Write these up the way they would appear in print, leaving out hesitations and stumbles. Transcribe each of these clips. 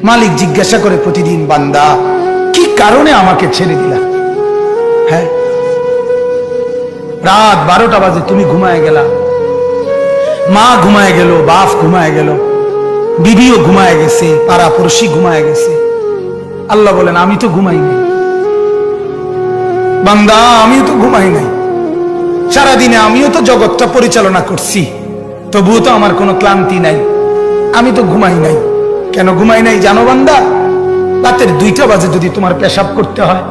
মালিক জিজ্ঞাসা করে প্রতিদিন, বান্দা কি কারণে আমাকে ছেড়ে দিলা? হ্যাঁ, রাত 12টা বাজে তুমি ঘুমায় গেলা, মা ঘুমায় গেল, বাপ ঘুমায় গেল, বিবিও ঘুমায় গেছে, পাড়া পড়শি ঘুমায় গেছে। আল্লাহ বলেন, আমি তো ঘুমাই নাই বান্দা, আমিও তো ঘুমাই নাই। সারাদিনে আমিও তো জগৎটা পরিচালনা করছি, তবুও তো আমার কোনো ক্লান্তি নাই, আমি তো ঘুমাই নাই। কেন ঘুমাই নাই জানো বান্দা? রাতের 2টা বাজে যদি তোমার পেশাব করতে হয়,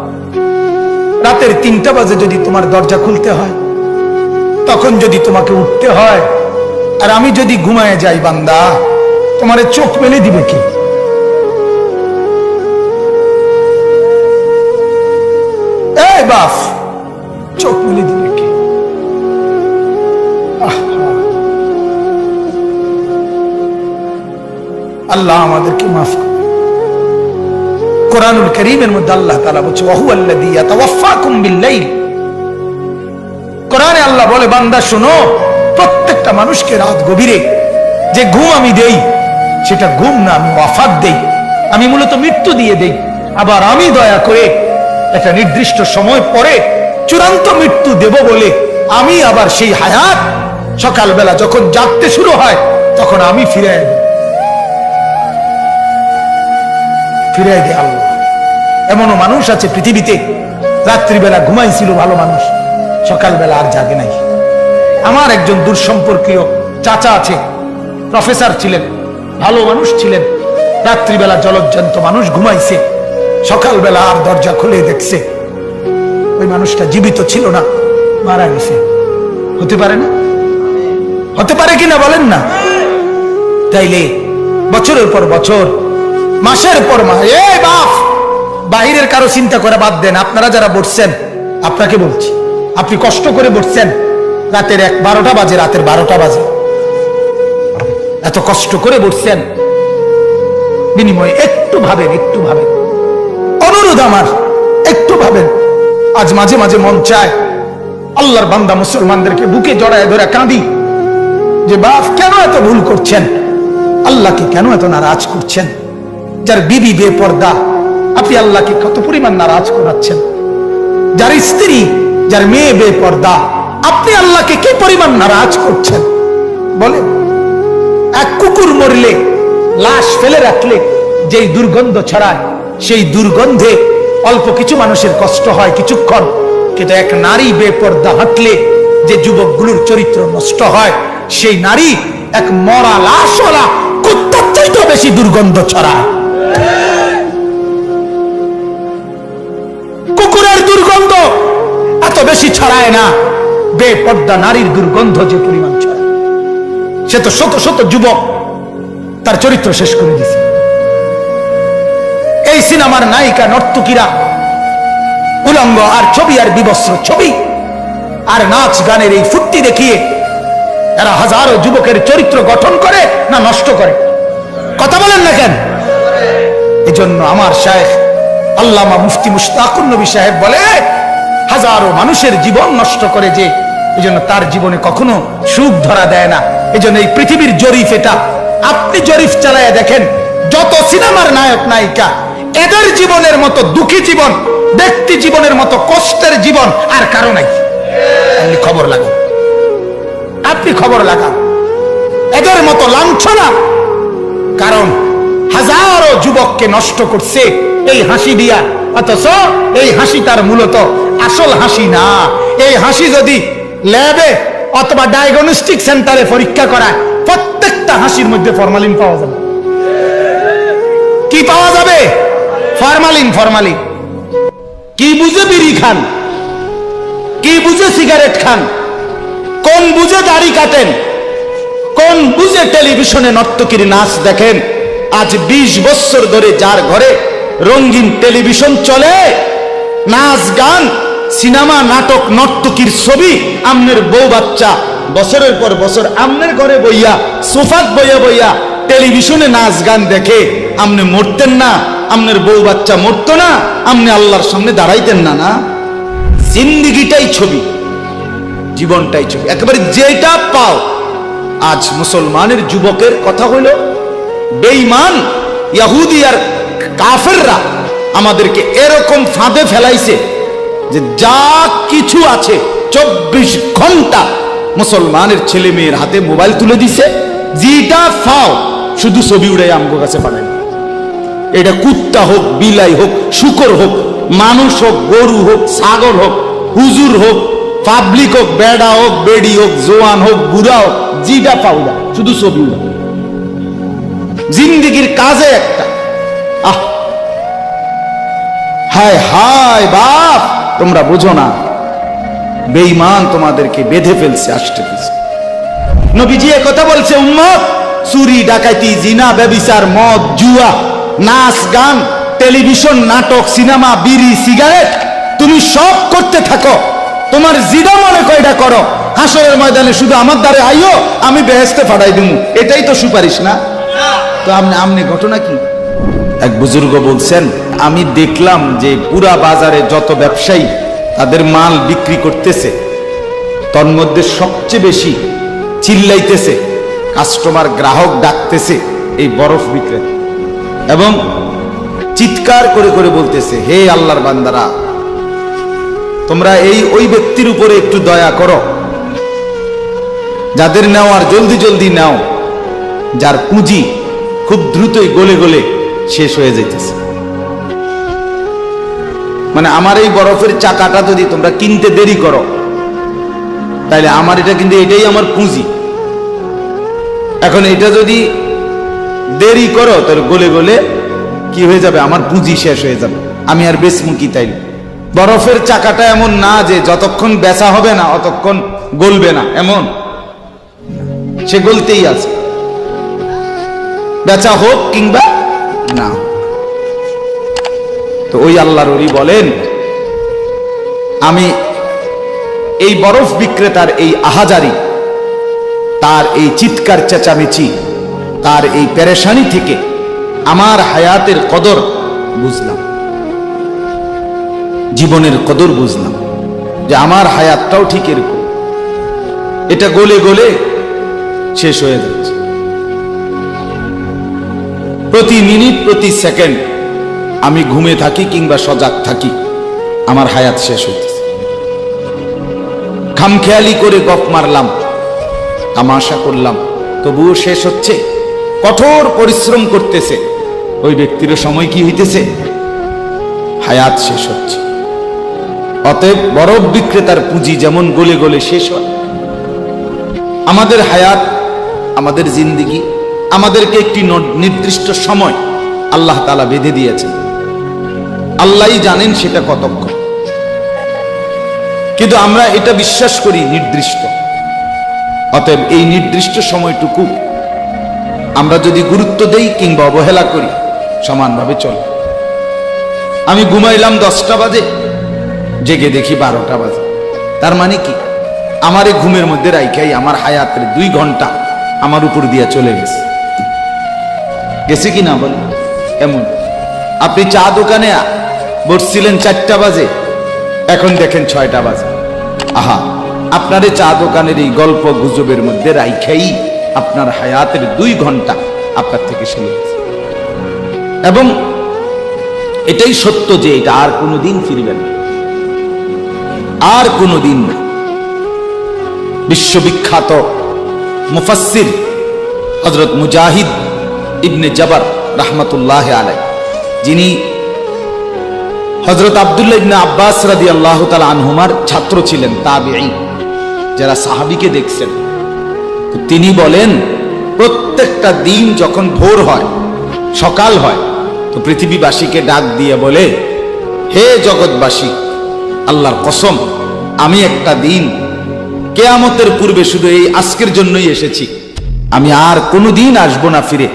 রাতের 3টা বাজে যদি তোমার দরজা খুলতে হয়, তখন যদি তোমাকে উঠতে হয়, আর আমি যদি ঘুমায় যাই বান্দা, তোমারে চোখ মেলে দিবে কি? এই বাপ, চোখ মেলে দিবে কি? আল্লাহ আমাদেরকে মাফ করুন। কোরআনুল কারীমের মধ্যে আল্লাহ তাআলা বলছে, ওয়া হুয়াল্লাযী ইয়াতাওয়াফফাকুম বিল-লাইল। কোরআনে আল্লাহ বলে, বান্দা শোনো, প্রত্যেকটা মানুষকে রাত গভীরে যে ঘুম আমি দেই, সেটা ঘুম না, আমি ওয়াফাত দেই, আমি মূলত মৃত্যু দিয়ে দেই। আবার আমি দয়া করে একটা নির্দিষ্ট সময় পরে চূড়ান্ত মৃত্যু দেব বলে আমি আবার সেই হায়াত সকালবেলা যখন জাগতে শুরু হয় তখন আমি ফিরাই দেই। আল্লাহ। এমনও মানুষ আছে পৃথিবীতে, রাত্রিবেলা ঘুমাইছিল ভালো মানুষ, সকালবেলা আর জাগে নাই। আমার একজন দূর সম্পর্কীয় চাচা আছে, প্রফেসর ছিলেন, ভালো মানুষ ছিলেন, রাত্রিবেলা জলজ্জান্ত মানুষ ঘুমাইছে, সকালবেলা আর দরজা খুলে দেখছে ওই মানুষটা জীবিত ছিল না, মারা গেছে। হতে পারে না? হতে পারে কিনা বলেন না? তাইলে বছরের পর বছর, মাসের পর মাস, এই বাপ, বাহিরের কারো চিন্তা করে বাদ দেন। আপনারা যারা বসছেন, আপনাকে বলছি, আপনি কষ্ট করে বসছেন, রাতের 12টা বাজে, রাতের 12টা বাজে, এত কষ্ট করে বসছেন, বিনিময়ে একটু ভাবেন, একটু ভাবেন, অনুরোধ আমার, একটু ভাবেন। আজ মাঝে মাঝে মন চায় আল্লাহর বান্দা মুসলমানদেরকে বুকে জড়ায় ধরে কাঁদি যে বাপ, কেন এত ভুল করছেন? আল্লাহকে কেন এত নারাজ করছেন? যার বিবি বেপর্দা, আপনি আল্লাহকে কত পরিমাণ নারাজ করাচ্ছেন। যার স্ত্রী, যার মেয়ে বেপর্দা, আপনি আল্লাহকে কি পরিমাণ নারাজ করছেন বলে? এক কুকুর মরলে, লাশ ফেলে রাখলে যেই দুর্গন্ধ ছড়ায়, সেই দুর্গন্ধে অল্প কিছু মানুষের কষ্ট হয় কিছুক্ষণ, কিন্তু এক নারী বেপর্দা হাঁটলে যে যুবকগুলোর চরিত্র নষ্ট হয়, সেই নারী এক মরা লাশওয়ালা কুত্তার চাইতে বেশি দুর্গন্ধ ছড়ায়। কুকুরের দুর্গন্ধ এত বেশি ছড়ায় না, বেপর্দা নারীর দুর্গন্ধ যে পরিমাণ ছড়ায়। সে তো শত শত যুবক তার চরিত্র শেষ করে দিছে। এই সিনেমার নায়িকা নর্তকীরা উলঙ্গ আর ছবি আর বিবস্ত্র ছবি আর নাচ গানের এই ফুর্তি দেখিয়ে এরা হাজারো যুবকের চরিত্র গঠন করে না নষ্ট করে? কথা বলেন না কেন? এজন্য আমার শায়েখ আল্লামা মুফতি মুশতাকুর নবী সাহেব বলে, হাজারো মানুষের জীবন নষ্ট করে যে, এজন্য তার জীবনে কখনো সুখ ধরা দেয় না। এজন্য এই পৃথিবীর জরিফ এটা, আপনি জরিফ চালায় দেখেন, যত সিনেমার নায়ক নায়িকা, এদের জীবনের মতো দুঃখী জীবন, ব্যক্তি জীবনের মতো কষ্টের জীবন আর কারো নাই। আপনি খবর লাগান, আপনি খবর লাগান, এদের মতো লাঞ্ছনা। কারণ হাজারো যুবককে নষ্ট করছে এই হাসি দিয়া, অথচ এই হাসি তার মূলত আসল হাসি না। এই হাসি যদি ল্যাবে অথবা ডায়াগনস্টিক সেন্টারে পরীক্ষা করায়, প্রত্যেকটা হাসির মধ্যে ফরমালিন পাওয়া যাবে। কি পাওয়া যাবে? ফরমালিন। ফরমালিন। কি বুঝে বিড়ি খান, কি বুঝে সিগারেট খান, কোন বুঝে দাড়ি কাটেন, কোন বুঝে টেলিভিশনে নর্তকীর নাচ দেখেন। আজ 20 বছর ধরে যার ঘরে রঙিন টেলিভিশন চলে, নাচ গান, সিনেমা, নাটক, নর্তকীর ছবি, আমনের বউ বাচ্চা বছরের পর বছর আমনের ঘরে বইয়া, সোফাত বইয়া বইয়া টেলিভিশনে নাচ গান দেখে, আমনে মরতেন না? আমনের বউ বাচ্চা মরতো না? আমনে আল্লাহর সামনে দাঁড়াইতেন না? না, জিন্দিগিটাই ছবি, জীবনটাই ছবি, একেবারে যেটা পাও। আজ মুসলমানের যুবকের কথা হইল বেঈমান, ইহুদি আর কাফেররা আমাদেরকে এরকম ফাঁদে ফেলাইছে যে যা কিছু আছে 24 ঘন্টা মুসলমানের ছেলে মেয়ের হাতে মোবাইল তুলে দিছে, যেটা ফাও শুধু ছবি উড়াই আমগো কাছে পাঠায়। এটা কুত্তা হোক, বিলাই হোক, শুকর হোক, মানুষ হোক, গরু হোক, ছাগল হোক, হুজুর হোক, পাবলিক হোক, বেড়া হোক, বেড়ি হোক, জোয়ান হোক, বুড়া হোক, যেটা পাও না শুধু ছবি উড়া। জিন্দিগির কাজে একটা হায় হায় বাপ, তোমরা বুঝো না, বেঈমান তোমাদেরকে বেঁধে ফেলছে আষ্টে পিছে। নবীজি কথা বলছে, উম্মত, চুরি, ডাকাতি, জিনা, ব্যভিচার, মদ, জুয়া, নাচ, গান, টেলিভিশন, নাটক, সিনেমা, বিড়ি, সিগারেট, তুমি সব করতে থাকো, তোমার জিদা মনে কয়টা করো, হাসরের ময়দানে শুধু আমার দ্বারে আইও, আমি বেহেশতে ফাটাই দেবো, এটাই তো সুপারিশ না? তো আমনে ঘটনা কি? এক বুজুর্গ বলছেন, আমি দেখলাম যে পুরা বাজারে যত ব্যবসায়ী তাদের মাল বিক্রি করতেছে, তন্মধ্যে সবচেয়ে বেশি চিল্লাইতেছে, কাস্টমার গ্রাহক ডাকতেছে এই বরফ বিক্রেতা, এবং চিৎকার করে করে বলতেছে, হে আল্লাহর বান্দারা, তোমরা ওই ব্যক্তির উপরে একটু দয়া করো, যাদের নেওয়ার জলদি জলদি নাও, যার পুঁজি খুব দ্রুতই গলে গলে শেষ হয়ে যাইতেছে। মানে আমার এই বরফের চাকাটা যদি তোমরা কিনতে দেরি করো, তাইলে আমার এটা কিন্তু এটাই আমার পুঁজি, এখন এটা যদি দেরি করো তাহলে গলে গলে কি হয়ে যাবে, আমার পুঁজি শেষ হয়ে যাবে, আমি আর বেচমু কি? তাইলে বরফের চাকাটা এমন না যে যতক্ষণ বেচা হবে না অতক্ষণ গলবে না, এমন সে গলতেই আছে, বেচা হোক কিংবা না। তো ওই আল্লাহর ওলি বলেন, আমি এই বরফ বিক্রেতার এই আহাজারি, তার এই চিৎকার চেঁচামেচি, তার এই পেরেশানি থেকে আমার হায়াতের কদর বুঝলাম, জীবনের কদর বুঝলাম, যে আমার হায়াতটাও ঠিক এরকম, এটা গলে গলে শেষ হয়ে যাচ্ছে, প্রতি মিনিট প্রতি সেকেন্ড আমি ঘুমে থাকি কিংবা সজাগ থাকি, আমার হায়াত শেষ হইতেছে। খামখেয়ালি করে গপ মারলাম, তামাশা করলাম, তবুও শেষ হচ্ছে। কঠোর পরিশ্রম করতেছে ওই ব্যক্তির সময় কি হইতেছে, হায়াত শেষ হচ্ছে। অতএব বরফ বিক্রেতার পুঁজি যেমন গলে গলে শেষ হয়, আমাদের হায়াত, আমাদের জিন্দিগি, আমাদেরকে একটি নির্দিষ্ট সময় আল্লাহ তাআলা বেঁধে দিয়েছেন, আল্লাহই জানেন সেটা কতক্ষণ, কিন্তু আমরা এটা বিশ্বাস করি নির্দিষ্ট। অতএব এই নির্দিষ্ট সময়টুকু আমরা যদি গুরুত্ব দেই কিংবা অবহেলা করি, সমানভাবে চলে। আমি ঘুমাইলাম 10টা বাজে, জেগে দেখি 12টা বাজে, তার মানে কি, আমার এই ঘুমের মধ্যে রাইখাই আমার হায়াতের 2 ঘন্টা আমার উপর দিয়ে চলে গেছে, গেছে কি না বলে? এমন আপনি চা দোকানে বসছিলেন 4টা বাজে, এখন দেখেন 6টা বাজে, আহা, আপনার চা দোকানের এই গল্প গুজবের মধ্যে রাইখাই আপনার হায়াতের 2 ঘন্টা আপনার থেকে চলে গেছে। এবং এটাই সত্য যে এটা আর কোনোদিন ফিরবে না, আর কোনোদিন না। বিশ্ববিখ্যাত মুফাসসির হযরত মুজাহিদ ইবনে জবর রাহমাতুল্লাহি আলাইহি, যিনি হযরত আব্দুল্লাহ ইবনে আব্বাস রাদিয়াল্লাহু তাআলা আনহুমার ছাত্র ছিলেন, তাবিঈ, যারা সাহাবীকে দেখছেন, তিনি বলেন, প্রত্যেকটা দিন যখন ভোর হয়, সকাল হয়, তো পৃথিবীবাসীকে ডাক দিয়ে বলে, হে জগৎবাসী, আল্লাহর কসম, আমি একটা দিন কিয়ামতের পূর্বে শুধু এই আজকের জন্যই এসেছি, আমি আর কোনোদিন আসবো না ফিরে,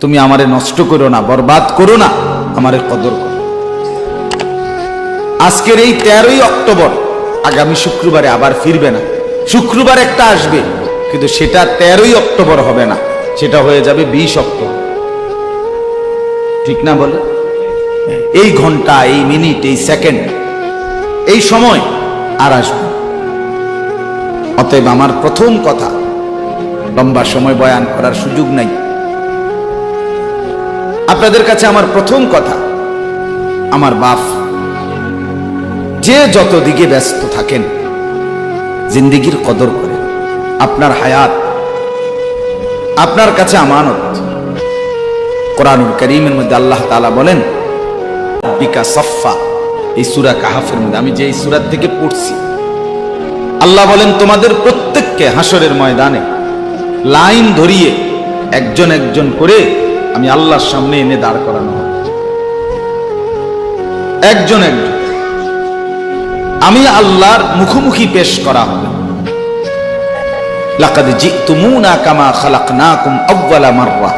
তুমি আমারে নষ্ট করো না, বরবাদ করো না, আমারে কদর করো। আজকের এই 13ই অক্টোবর, আগামী শুক্রবারে আবার ফিরবে না, শুক্রবার একটা আসবে, কিন্তু সেটা 13ই অক্টোবর হবে না, সেটা হয়ে যাবে 20 অক্টোবর, ঠিক না বলে? এই ঘন্টা, এই মিনিট, এই সেকেন্ড, এই সময় আর আসবে। অতএব আমার প্রথম কথা, লম্বা সময় বয়ান করার সুযোগ নাই, আপনাদের কাছে আমার প্রথম কথা, আমার বাপ, যে যত দিকে ব্যস্ত থাকেন জিন্দেগির কদর করেন। আপনার হায়াত আপনার কাছে আমানত। কোরআনুল কারীমের মধ্যে আল্লাহ তাআলা বলেন বিকা সাফা, এই সূরা কাহাফের মধ্যে আমি যে এই সূরা থেকে পড়ছি, আল্লাহ বলেন তোমাদের প্রত্যেককে হাসরের ময়দানে লাইন ধরিয়ে একজন একজন করে আমি আল্লাহর সামনে এনে দাঁড় করানো হবে। একজন একজন আমি আল্লাহর মুখোমুখি পেশ করা হবে। লাকাদ জিতুমুনা কামা খালাকনাকুম আউয়ালা মাররা।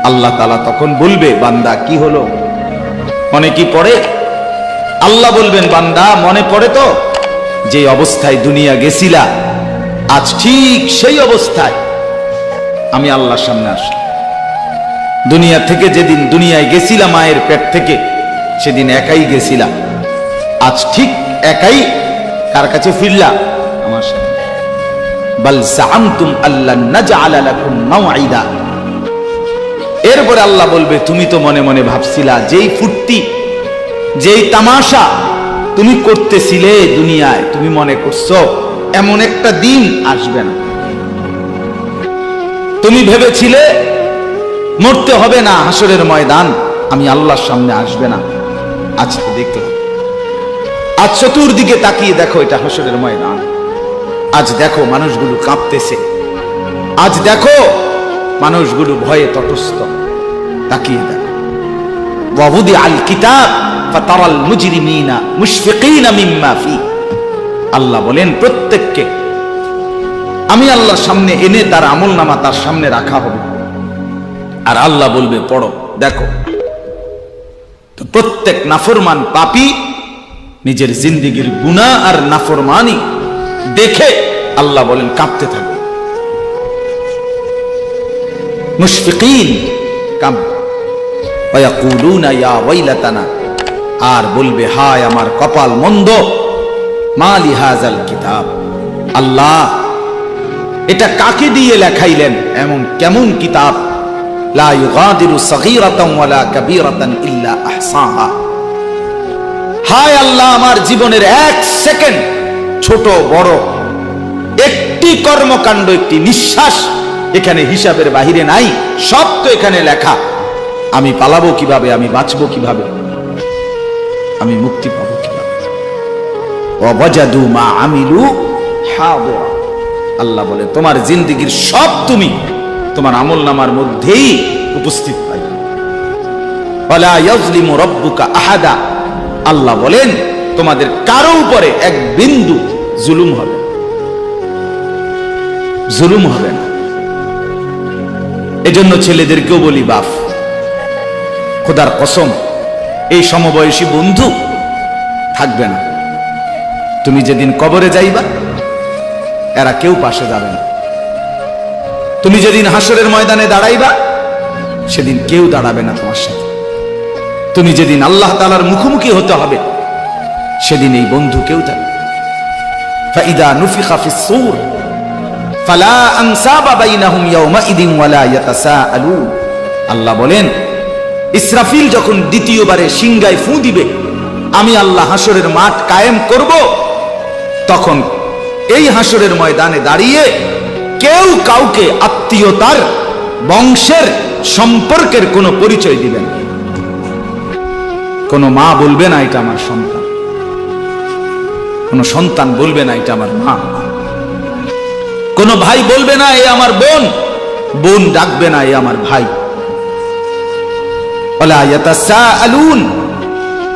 আল্লাহ তাআলা তখন বলবে, বান্দা কি হলো, মনে কি পড়ে? আল্লাহ বলবেন, বান্দা মনে পড়ে তো যে অবস্থায় দুনিয়া গেছিলা, আজ ঠিক সেই অবস্থায় আমি আল্লাহর সামনে আসলাম। দুনিয়া থেকে যেদিন দুনিয়ায় গেছিলাম মায়ের পেট থেকে, সেদিন একাই গেছিলাম, আজ ঠিক একাই কার কাছে ফিরলা? আমার সামনে। বাল জাআমতুম আল্লান নাজআলা লাকুম মাওঈদা। এরপরে আল্লাহ বলবে, তুমি তো মনে মনে ভাবছিলা, যেই ফুর্তি যেই তামাশা তুমি করতেছিলে দুনিয়ায়, তুমি মনে করছো এমন একটা দিন আসবে না। তুমি ভেবেছিলে মরতে হবে না, হাসরের ময়দান আমি আল্লাহর সামনে আসবে না। আজ তো দেখলাম, আজ চতুর্দিকে তাকিয়ে দেখো, এটা হাসরের ময়দান। আজ দেখো মানুষগুলো কাঁপতেছে, আজ দেখো মানুষগুলো ভয়ে তটস্থ। তাকিয়ে দেখো, ওয়াবুদি আল কিতাব ফাতারাল মুজরিমিনা মুশফিকিনা মিম্মা ফি। আল্লাহ বলেন প্রত্যেককে আমি আল্লাহর সামনে এনে তার আমলনামা তার সামনে রাখা হবে, আর আল্লাহ বলবে পড়ো, দেখো। তো প্রত্যেক নাফরমান পাপী নিজের জিন্দেগির গুনাহ আর নাফরমানি দেখে আল্লাহ বলেন কাঁপতে থাকবে। মুশফিকিন কাঁপবে। ওয়ায়াকুলুনা ইয়া ওয়াইলাতানা, আর বলবে হায় আমার কপাল মন্দ। মা লিহাযাল কিতাব, আল্লাহ এটা কাকে দিয়ে লেখাইলেন, এমন কেমন কিতাব? লা ইউগাদিরু সগীরাতান ওয়ালা কাবীরাতান ইল্লা আহসাহা। হায় আল্লাহ, আমার জীবনের এক সেকেন্ড, ছোট বড় একটি কর্মকাণ্ড, একটি নিঃশ্বাস এখানে হিসাবের বাহিরে নাই, সব তো এখানে লেখা। আমি পালাবো কিভাবে, আমি বাঁচবো কিভাবে, আমি মুক্তি পাবো কিভাবে? ওয়াজাদু মা আমিলু হাদিরা। আল্লাহ বলে তোমার জিন্দেগির সব তুমি তোমার আমলনামার মধ্যেই উপস্থিত পাই। ওয়ালা ইয়াজলিমু রাব্বুকা আহাদা। আল্লাহ বলেন তোমাদের কারো উপরে এক বিন্দু জুলুম হবে, জুলুম হবে না। এজন্য ছেলেদেরকেও বলি, বাপ খোদার কসম, এই সমবয়সী বন্ধু থাকবে না। তুমি যেদিন কবরে যাইবা এরা কেউ পাশে যাবে না। তুমি যেদিন হাসরের ময়দানে দাঁড়াইবা সেদিন কেউ দাঁড়াবে না তোমার সাথে। তুমি যেদিন আল্লাহ তাআলার মুখোমুখি হতে হবে সেদিন এই বন্ধু কেউ থাকবে। ফাইদা নুফিখা ফিস সূর ফালা আনসাবা বাইনাহুম ইয়াওমাইদিন ওয়ালা ইয়াতাসাআলুন। আল্লাহ বলেন ইসরাফিল যখন দ্বিতীয়বারে সিংগায় ফু দিবে, আমি আল্লাহ হাসরের মাঠ কায়েম করব, তখন এই হাসরের ময়দানে দাঁড়িয়ে কেউ কাউকে আত্মীয়তার, বংশের, সম্পর্কের কোনো পরিচয় দিবেন। কোনো মা বলবে না এটা আমার সন্তান, কোনো সন্তান বলবে না এটা আমার মা, কোনো ভাই বলবে না এ আমার বোন, বোন ডাকবে না এ আমার ভাই। ওয়ালা ইয়াতাসাআলুন,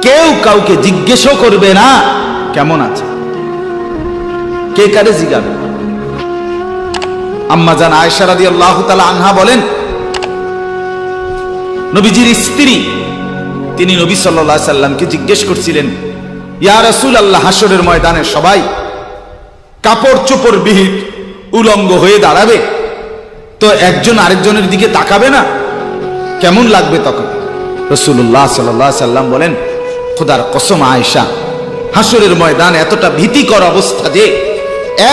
কেউ কাউকে জিজ্ঞেসও করবে না কেমন আছে, কে কারে জিজ্ঞাসা। আম্মা জান আয়েশা রাদিয়াল্লাহু তাআলা আনহা বলেন, নবীজির স্ত্রী তিনি নবী সাল্লাল্লাহু আলাইহি সাল্লামকে জিজ্ঞেস করছিলেন, ইয়া রাসূলুল্লাহ, হাসরের ময়দানে সবাই কাপড় চোপড় বিহীন উলঙ্গ হয়ে দাঁড়াবে, তো একজন আরেকজনের দিকে তাকাবে না, কেমন লাগবে তখন? রাসূলুল্লাহ সাল্লাল্লাহু আলাইহি সাল্লাম বলেন, খোদার কসম আয়েশা, হাসরের ময়দান এতটা ভীতিকর অবস্থা যে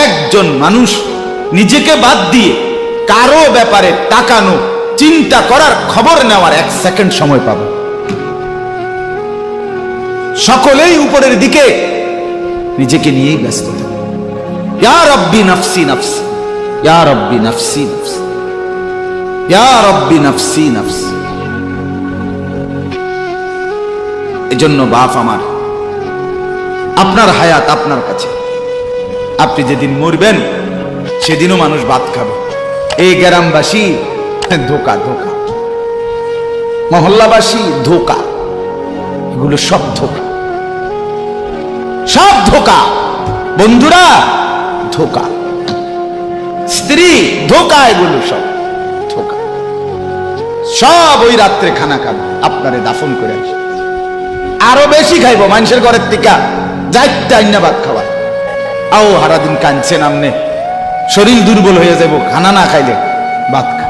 একজন মানুষ নিজেকে বাদ দিয়ে কারো ব্যাপারে তাকানো চিন্তা করার, খবর নেওয়ার 1 সেকেন্ড সময় পাবো। সকলেই উপরের দিকে নিজেকে নিয়েই ব্যস্ত থাকে। ইয়া রব্বি নফসি নফসি, ইয়া রব্বি নফসি নফসি, ইয়া রব্বি নফসি নফসি। এজন্য বাপ আমার, আপনার হায়াত আপনার কাছে। আপনি যেদিন মরবেন সেদিনও মানুষ ভাত খাবে। এই গ্রামবাসী ধোকা, ধোকা, মহল্লাবাসী ধোকা, এগুলো সব ধোকা, সব ধোকা। বন্ধুরা ধোকা, স্ত্রী ধোকা, এগুলো সব ধোকা। সব ওই রাত্রে খানা খাবে, আপনারে দাফন করে আসে। আরো বেশি খাইব মানুষের ঘরের থেকে, যাইতে আইনা ভাত খাওয়া। আও হারাদিন কাঁদছেন আমনে, শরীর দুর্বল হয়ে যাব খানা না খাইলে। ভাত খা,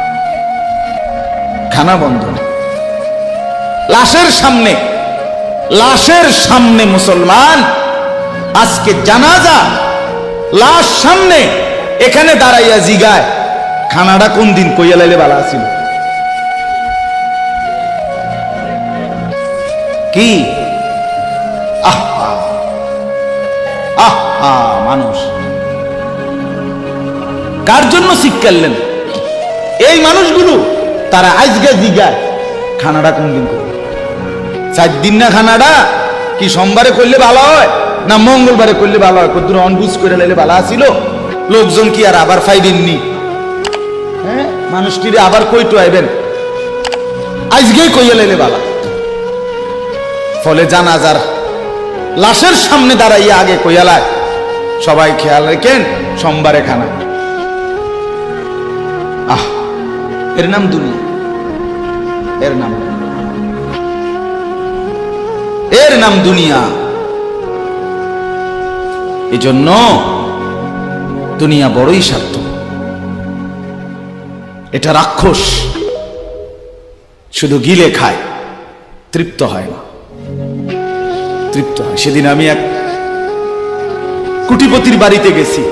খানা বন্ধ। লাশের সামনে, লাশের সামনে মুসলমান আজকে জানাজা, লাশ সামনে, এখানে দাঁড়াইয়া জিগায় খানাটা কোন দিন কইয়া লাইলে ভালো আছিল। কি আহা আহা, মানুষ কার জন্য শিক্ষালেন? এই মানুষগুলো তারা আজকে জিগায় খানাটা কোন দিন করবে। 4 দিন না খানাটা কি সোমবারে করলে ভালো হয় না মঙ্গলবারে করলে ভালো হয়? কত অনবুঝ করে লাইলে ভালো আছিল। লোকজন কি আর আবার ফাইবেননি? হ্যাঁ, মানুষটিরে আবার কইটো আইবেন, আজকেই কইয়া লাইলে ভালো। ফলে জানাজার লাশের সামনে দাঁড়াইয়া আগে কইয়ালায় সবাই খেয়াল রাখেন সোমবারে খানা। আহ, এর নাম দুনিয়া, এর নাম, এর নাম দুনিয়া। এজন্য দুনিয়া বড়ই স্বার্থ। এটা রাক্ষস, শুধু গিলে খায়, তৃপ্ত হয় না, তৃপ্ত হয়। সেদিন আমি এক কুটিপতির বাড়িতে গেছি,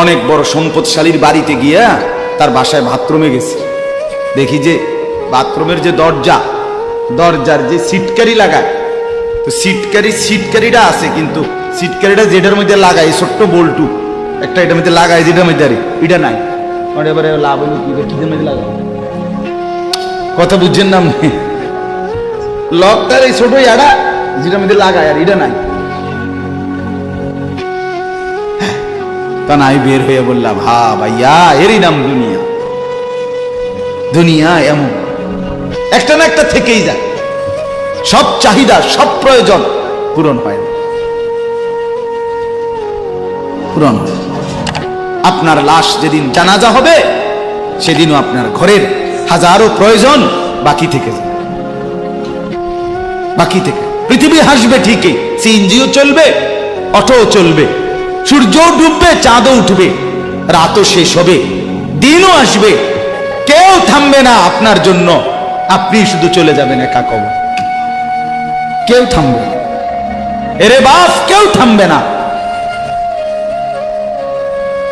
অনেক বড় সম্পদশালীর বাড়িতে গিয়া তার বাসায় বাথরুমে গেছি। দেখি যে বাথরুমের যে দরজা, দরজার যে সিটকারি লাগায়, তো সিটকারিটা আছে, কিন্তু সিটকারিটা যেটার মধ্যে লাগায় ছোট্ট বল্টু একটা, এটার মধ্যে লাগায় যেটার মধ্যে এটা নাই। এবারে লাভ হইল কি, কিসের মধ্যে লাগায় কথা বুঝছেন না আপনি? লকটার এই ছোট ইয়াটা যেটার মধ্যে লাগায়, আর এটা নাই। তা নাই বের হয়ে বললাম, হা ভাইয়া, এরই নাম দুনিয়া। দুনিয়া এমন একটা না একটা থেকেই যায়, সব চাহিদা, সব প্রয়োজন পূরণ হয় না, পূরণ হয়। আপনার লাশ যেদিন জানাজা হবে সেদিনও আপনার ঘরের হাজারো প্রয়োজন বাকি থেকে যাবে, বাকি থেকে। পৃথিবী হাসবে ঠিকই, সিএনজিও চলবে, অটোও চলবে, সূর্যও ডুববে, চাঁদও উঠবে, রাতও শেষ হবে, দিনও আসবে, কেউ থামবে না আপনার জন্য। আপনি শুধু চলে যাবেন একা কবর, কেউ থামবে না। এরে বাপ, কেউ থামবে না।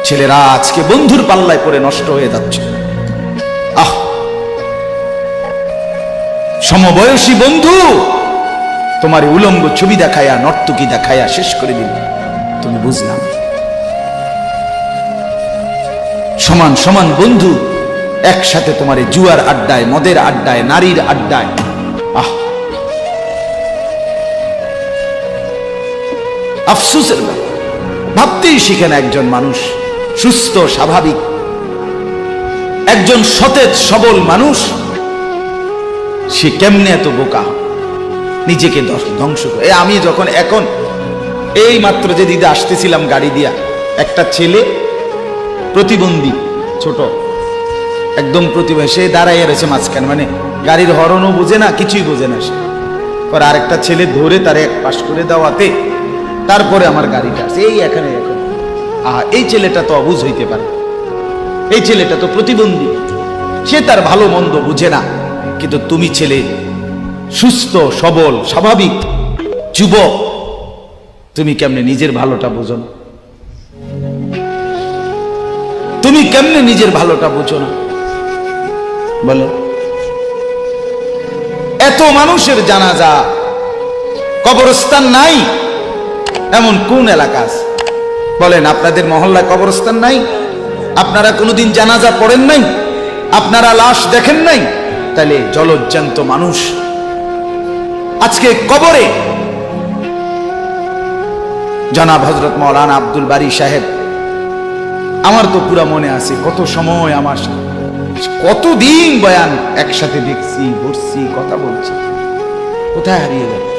ছেলেরা আজকে বন্ধুর পাল্লায় পড়ে নষ্ট হয়ে যাচ্ছে। আহ, সমবয়সী বন্ধু তোমার উলঙ্গ ছবি দেখায়া, নর্তকী দেখায়া শেষ করে দিল, তুমি বুঝলাম। সমান সমান বন্ধু একসাথে তোমার জুয়ার আড্ডায়, মদের আড্ডায়, নারীর আড্ডায়। আহ, আফসোসের ব্যাপার। ভাবতেই শিখেন একজন মানুষ সুস্থ স্বাভাবিক, একজন সতেজ সবল মানুষ, সে কেমনে এত বোকা, নিজেকে ধ্বংস করে। আমি যখন এখন এই মাত্র যে দিদা আসতেছিলাম গাড়ি দিয়া, একটা ছেলে প্রতিবন্ধী, ছোট একদম প্রতিবন্ধী, সে দাঁড়াইয়া রয়েছে মাঝখানে, মানে গাড়ির হরনও বোঝে না, কিছুই বোঝে না। সে পরে আরেকটা ছেলে ধরে তারে এক পাশ করে দেওয়াতে তারপরে আমার গাড়িটা আছে এই এখানে। এখন এই ছেলেটা তো অবুঝ হইতে পারে, এই ছেলেটা তো প্রতিবন্ধী, সে তার ভালো মন্দ বুঝে না। কিন্তু তুমি ছেলে সুস্থ সবল স্বাভাবিক যুবক, তুমি কেমনে নিজের ভালোটা বুঝো না? তুমি কেমনে নিজের ভালোটা বুঝো না? বলে এত মানুষের জানাজা, কবরস্থান নাই এমন কোন এলাকা আছে? বলেন, আপনাদের মহল্লায় কবরস্থান নাই? আপনারা কোনোদিন জানাজা পড়েন নাই? আপনারা লাশ দেখেন নাই? তাহলে জলজ্জান্ত মানুষ আজকে কবরে। জনাব হযরত মাওলানা আব্দুল বারী সাহেব, আমার তো পুরা মনে আছে, কত সময় আমার সাথে, কতদিন বয়ান একসাথে দেখছি, ঘুরছি, কথা বলছি, কোথায় হারিয়ে গেল?